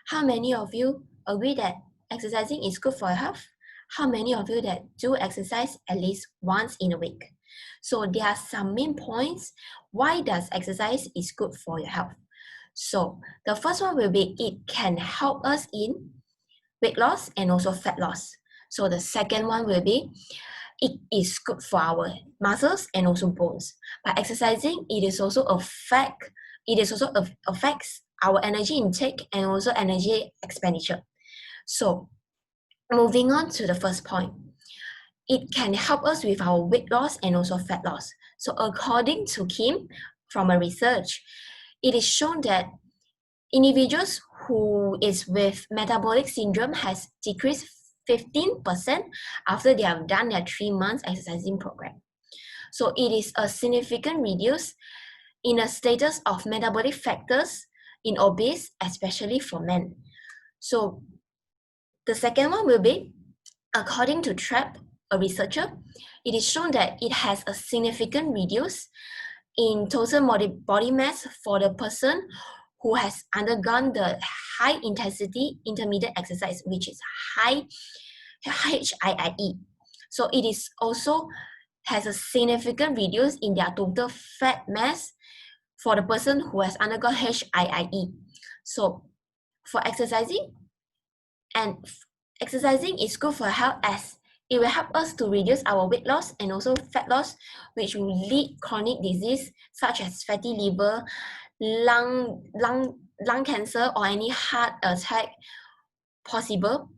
How many of you agree that exercising is good for your health? How many of you that do exercise at least once in a week? So there are some main points why does exercise is good for your health. So the first one will be it can help us in weight loss and also fat loss. So the second one will be it is good for our muscles and also bones. By exercising, it also affects our energy intake and also energy expenditure. So moving on to the first point, it can help us with our weight loss and also fat loss. So according to Kim, from a research, it is shown that individuals who is with metabolic syndrome has decreased 15% after they have done their 3 months exercising program. So it is a significant reduce in a status of metabolic factors in obese, especially for men. So the second one will be, according to TRAP, a researcher, it is shown that it has a significant reduce in total body mass for the person who has undergone the high intensity intermediate exercise, which is high HIIE. So it is also has a significant reduce in their total fat mass for the person who has undergone HIIE. So for exercising, and exercising is good for health as it will help us to reduce our weight loss and also fat loss, which will lead chronic disease such as fatty liver, lung cancer, or any heart attack possible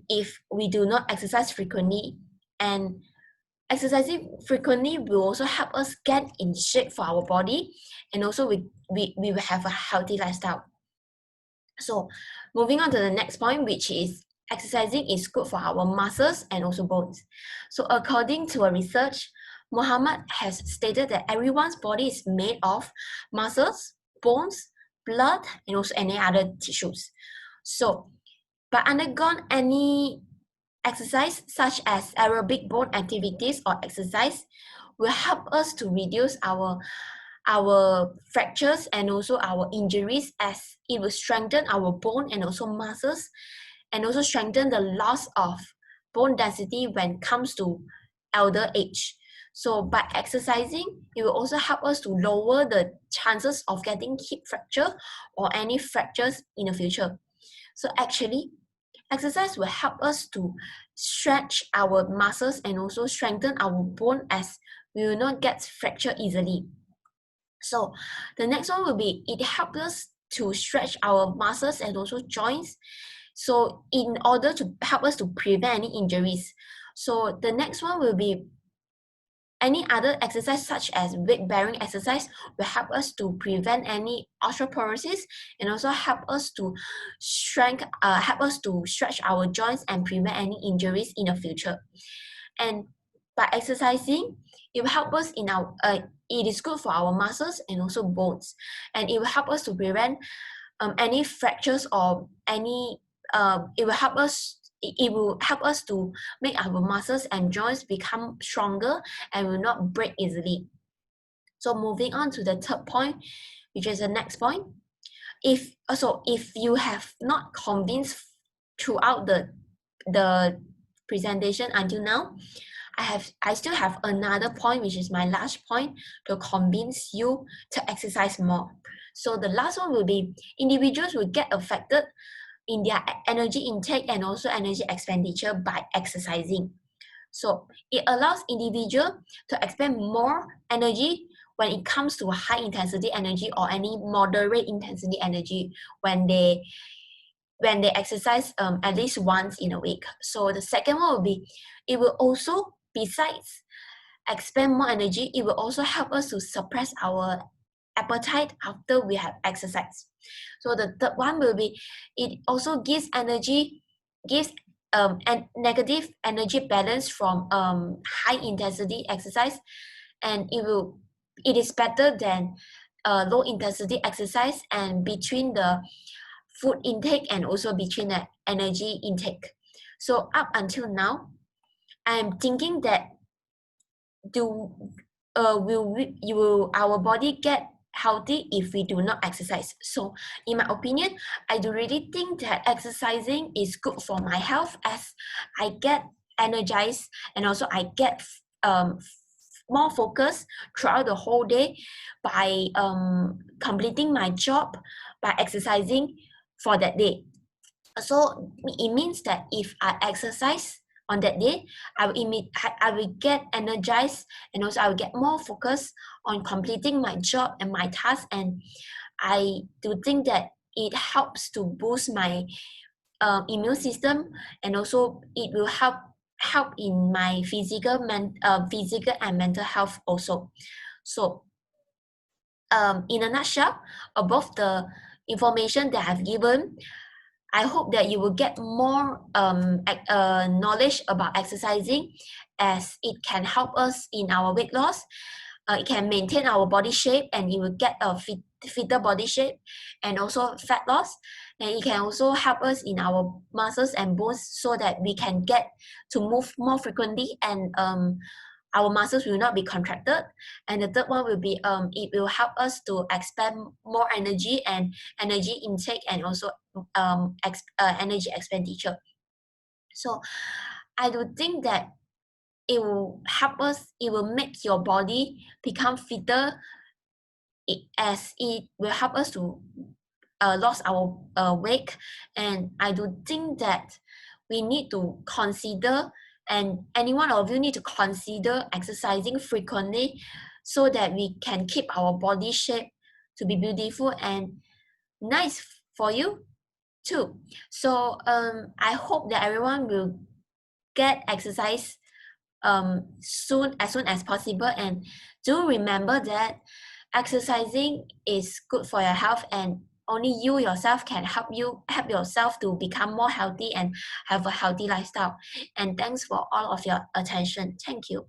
if we do not exercise frequently. And exercising frequently will also help us get in shape for our body, and also we will have a healthy lifestyle. So moving on to the next point, which is exercising is good for our muscles and also bones. So according to a research, Muhammad has stated that everyone's body is made of muscles, bones, blood, and also any other tissues. So by undergone any exercise such as aerobic bone activities or exercise will help us to reduce our fractures and also our injuries, as it will strengthen our bone and also muscles, and also strengthen the loss of bone density when it comes to elder age. So by exercising, it will also help us to lower the chances of getting hip fracture or any fractures in the future. So actually, exercise will help us to stretch our muscles and also strengthen our bone, as we will not get fractured easily. So the next one will be it helps us to stretch our muscles and also joints. So in order to help us to prevent any injuries. So the next one will be any other exercise such as weight-bearing exercise will help us to prevent any osteoporosis and also help us to stretch our joints and prevent any injuries in the future. And by exercising, it will help us in our it is good for our muscles and also bones, and it will help us to prevent any fractures or any it will help us to make our muscles and joints become stronger and will not break easily. So moving on to the third point, which is the next point. If you have not convinced throughout the presentation until now, I still have another point, which is my last point, to convince you to exercise more. So the last one will be individuals will get affected in their energy intake and also energy expenditure by exercising. So it allows individual to expend more energy when it comes to high intensity energy or any moderate intensity energy when they exercise at least once in a week. So the second one will be, it will also, besides expend more energy, it will also help us to suppress our appetite after we have exercised. So the third one will be, it also gives and negative energy balance from high intensity exercise, and it is better than low intensity exercise, and between the food intake and also between the energy intake. So up until now, I'm thinking that will our body get healthy if we do not exercise. So in my opinion, I do really think that exercising is good for my health, as I get energized and also I get more focus throughout the whole day by completing my job, by exercising for that day. So it means that if I exercise on that day, I will get energized, and also I will get more focus on completing my job and my task. And I do think that it helps to boost my immune system, and also it will help in my physical and mental health also. So in a nutshell, above the information that I've given, I hope that you will get more knowledge about exercising, as it can help us in our weight loss. It can maintain our body shape, and it will get a fitter body shape, and also fat loss. And it can also help us in our muscles and bones, so that we can get to move more frequently, and our muscles will not be contracted. And the third one will be it will help us to expend more energy and energy intake, and also energy expenditure. So I do think that it will help us, it will make your body become fitter, as it will help us to lose our weight. And I do think that we need to consider, and any one of you need to consider exercising frequently, so that we can keep our body shape to be beautiful and nice for you too. So I hope that everyone will get exercise as soon as possible. And do remember that exercising is good for your health, and only you yourself can help yourself to become more healthy and have a healthy lifestyle. And thanks for all of your attention. Thank you.